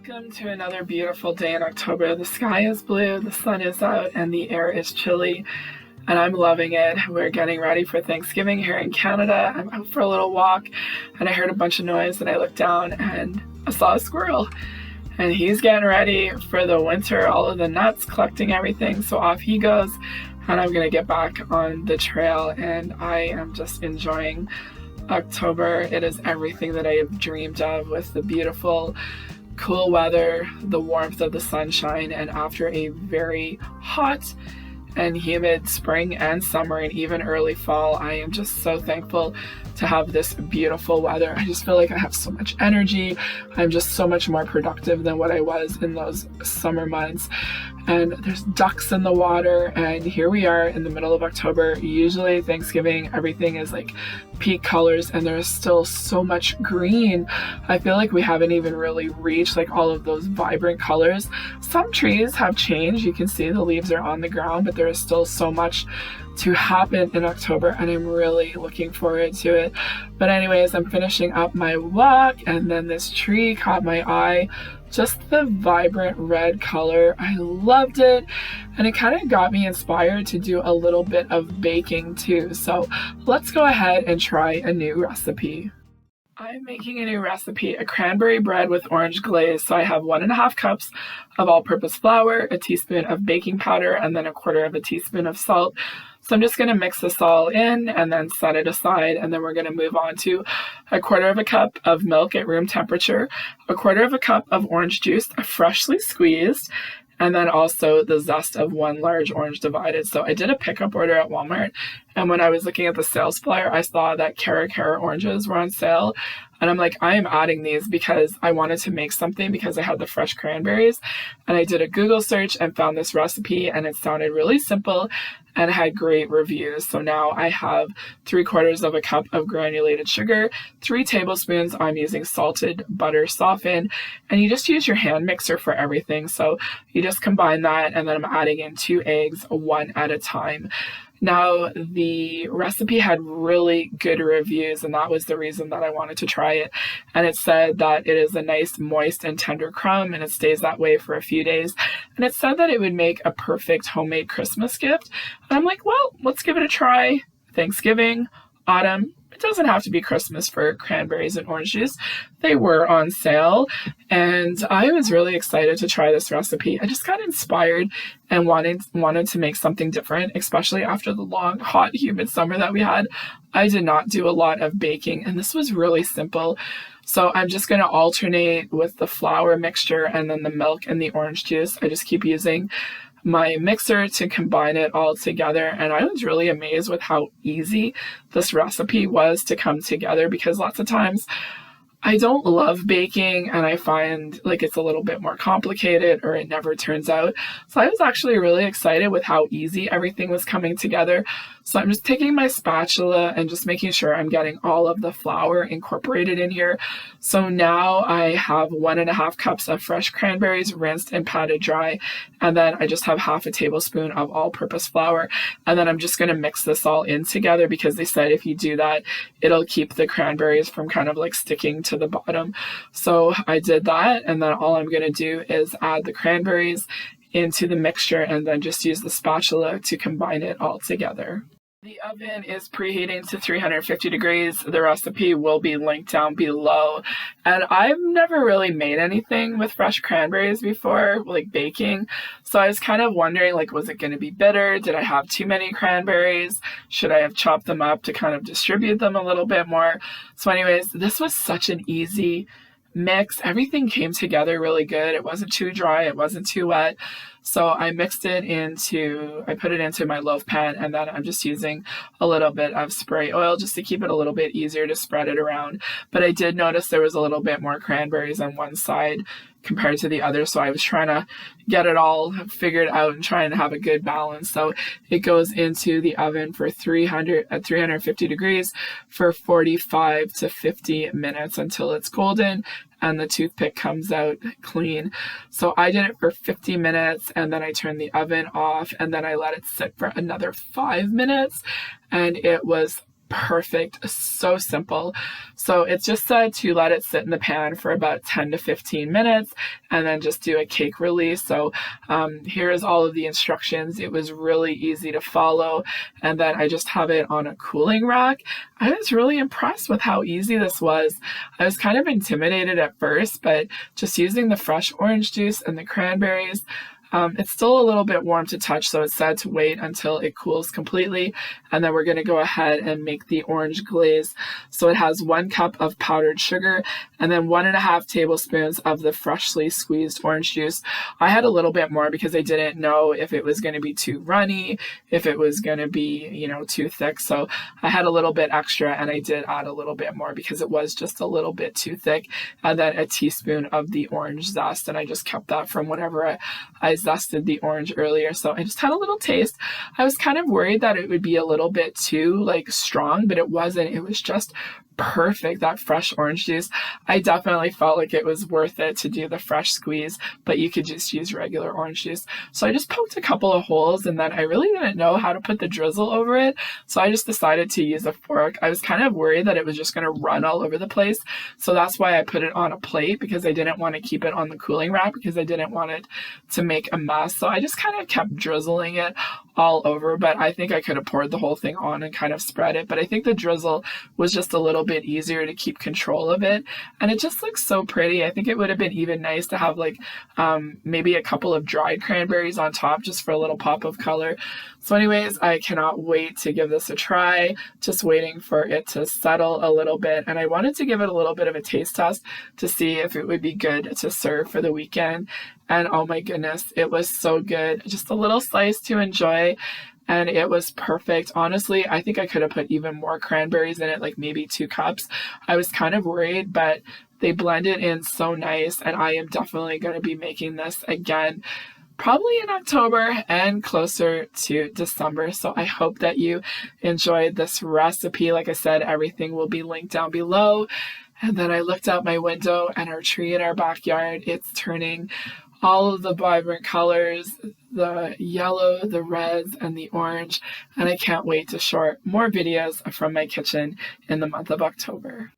Welcome to another beautiful day in October. The sky is blue, the sun is out, and the air is chilly, and I'm loving it. We're getting ready for Thanksgiving here in Canada. I'm out for a little walk, and I heard a bunch of noise, and I looked down, and I saw a squirrel, and he's getting ready for the winter, all of the nuts, collecting everything, so off he goes, and I'm gonna get back on the trail, and I am just enjoying October. It is everything that I have dreamed of, with the beautiful cool weather, the warmth of the sunshine, and after a very hot and humid spring and summer and even early fall, I am just so thankful to have this beautiful weather. I just feel like I have so much energy. I'm just so much more productive than what I was in those summer months. And there's ducks in the water, and here we are in the middle of October. Usually Thanksgiving, everything is like peak colors, and there's still so much green. I feel like we haven't even really reached like all of those vibrant colors. Some trees have changed. You can see the leaves are on the ground, but there is still so much to happen in October, and I'm really looking forward to it. But anyways, I'm finishing up my walk, and then this tree caught my eye. Just the vibrant red color. I loved it, and it kind of got me inspired to do a little bit of baking too. So let's go ahead and try a new recipe. I'm making a new recipe, a cranberry bread with orange glaze. So I have 1.5 cups of all-purpose flour, a teaspoon of baking powder, and then 1/4 teaspoon of salt. So I'm just going to mix this all in and then set it aside, and then we're going to move on to 1/4 cup of milk at room temperature, 1/4 cup of orange juice, freshly squeezed, and then also the zest of 1 large orange divided. So I did a pickup order at Walmart, and when I was looking at the sales flyer, I saw that Cara oranges were on sale. And I'm like, I am adding these because I wanted to make something because I had the fresh cranberries. And I did a Google search and found this recipe, and it sounded really simple and it had great reviews. So now I have 3/4 cup of granulated sugar, 3 tablespoons. I'm using salted butter softened, and you just use your hand mixer for everything. So you just combine that, and then I'm adding in 2 eggs, 1 at a time. Now, the recipe had really good reviews, and that was the reason that I wanted to try it. And it said that it is a nice, moist, and tender crumb, and it stays that way for a few days. And it said that it would make a perfect homemade Christmas gift. And I'm like, well, let's give it a try. Thanksgiving, autumn. It doesn't have to be Christmas for cranberries and orange juice. They were on sale, and I was really excited to try this recipe. I just got inspired and wanted to make something different, especially after the long, hot, humid summer that we had. I did not do a lot of baking, and this was really simple. So I'm just going to alternate with the flour mixture and then the milk and the orange juice. I just keep using my mixer to combine it all together, and I was really amazed with how easy this recipe was to come together, because lots of times I don't love baking and I find like it's a little bit more complicated or it never turns out. So I was actually really excited with how easy everything was coming together. So I'm just taking my spatula and just making sure I'm getting all of the flour incorporated in here. So now I have 1.5 cups of fresh cranberries rinsed and patted dry. And then I just have 1/2 tablespoon of all-purpose flour. And then I'm just going to mix this all in together, because they said if you do that, it'll keep the cranberries from kind of like sticking to the bottom. So I did that, and then all I'm going to do is add the cranberries into the mixture and then just use the spatula to combine it all together. The oven is preheating to 350 degrees. The recipe will be linked down below. And I've never really made anything with fresh cranberries before, like baking. So I was kind of wondering, like, was it going to be bitter? Did I have too many cranberries? Should I have chopped them up to kind of distribute them a little bit more? So anyways, this was such an easy mix. Everything came together really good. It wasn't too dry. It wasn't too wet. So I put it into my loaf pan, and then I'm just using a little bit of spray oil just to keep it a little bit easier to spread it around. But I did notice there was a little bit more cranberries on one side compared to the other, so I was trying to get it all figured out and trying to have a good balance. So it goes into the oven for 350 degrees for 45 to 50 minutes until it's golden and the toothpick comes out clean. So I did it for 50 minutes, and then I turned the oven off, and then I let it sit for another 5 minutes, and it was perfect, so simple. So it's just said to let it sit in the pan for about 10 to 15 minutes and then just do a cake release. So here is all of the instructions. It was really easy to follow. And then I just have it on a cooling rack. I was really impressed with how easy this was. I was kind of intimidated at first, but just using the fresh orange juice and the cranberries, it's still a little bit warm to touch, so it's said to wait until it cools completely, and then we're going to go ahead and make the orange glaze. So it has 1 cup of powdered sugar and then 1.5 tablespoons of the freshly squeezed orange juice. I had a little bit more because I didn't know if it was going to be too runny, if it was going to be, too thick. So I had a little bit extra, and I did add a little bit more because it was just a little bit too thick. And then a teaspoon of the orange zest, and I just kept that from whatever I zested the orange earlier. So I just had a little taste. I was kind of worried that it would be a little bit too strong, but it wasn't. It was just perfect. That fresh orange juice, I definitely felt like it was worth it to do the fresh squeeze, but you could just use regular orange juice. So I just poked a couple of holes, and then I really didn't know how to put the drizzle over it, so I just decided to use a fork. I was kind of worried that it was just going to run all over the place, so that's why I put it on a plate, because I didn't want to keep it on the cooling rack because I didn't want it to make a mess. So I just kind of kept drizzling it all over, but I think I could have poured the whole thing on and kind of spread it, but I think the drizzle was just a little bit easier to keep control of it, and it just looks so pretty. I think it would have been even nice to have maybe a couple of dried cranberries on top just for a little pop of color. So anyways, I cannot wait to give this a try, just waiting for it to settle a little bit, and I wanted to give it a little bit of a taste test to see if it would be good to serve for the weekend, and oh my goodness, it was so good. Just a little slice to enjoy, and it was perfect. Honestly, I think I could have put even more cranberries in it, like maybe 2 cups. I was kind of worried, but they blended in so nice, and I am definitely going to be making this again, probably in October and closer to December. So I hope that you enjoyed this recipe. Like I said, everything will be linked down below. And then I looked out my window, and our tree in our backyard, it's turning all of the vibrant colors, the yellow, the reds, and the orange, and I can't wait to share more videos from my kitchen in the month of October.